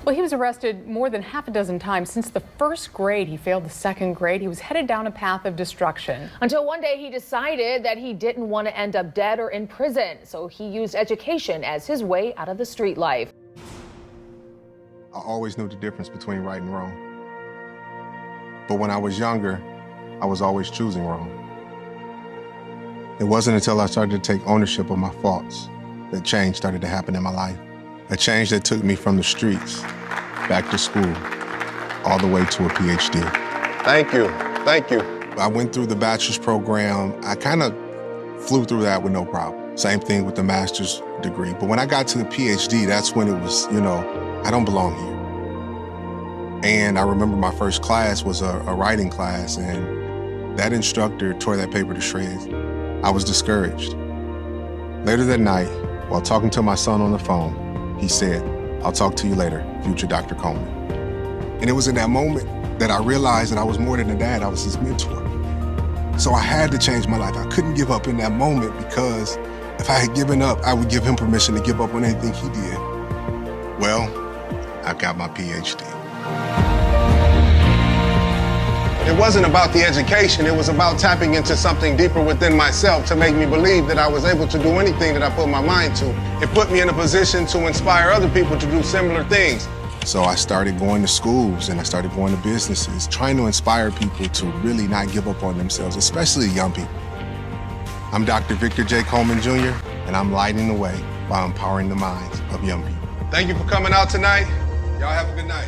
Well, he was arrested more than half a dozen times. Since the first grade, he failed the second grade. He was headed down a path of destruction. Until one day he decided that he didn't want to end up dead or in prison. So he used education as his way out of the street life. I always knew the difference between right and wrong. But when I was younger, I was always choosing wrong. It wasn't until I started to take ownership of my faults that change started to happen in my life. A change that took me from the streets, back to school, all the way to a PhD. Thank you, thank you. I went through the bachelor's program. I kind of flew through that with no problem. Same thing with the master's degree. But when I got to the PhD, that's when it was, I don't belong here. And I remember my first class was a writing class, and that instructor tore that paper to shreds. I was discouraged. Later that night, while talking to my son on the phone, he said, "I'll talk to you later, future Dr. Coleman." And it was in that moment that I realized that I was more than a dad, I was his mentor. So I had to change my life. I couldn't give up in that moment, because if I had given up, I would give him permission to give up on anything he did. Well, I got my PhD. It wasn't about the education, it was about tapping into something deeper within myself to make me believe that I was able to do anything that I put my mind to. It put me in a position to inspire other people to do similar things. So I started going to schools and I started going to businesses, trying to inspire people to really not give up on themselves, especially young people. I'm Dr. Victor J. Coleman Jr., and I'm lighting the way by empowering the minds of young people. Thank you for coming out tonight. Y'all have a good night.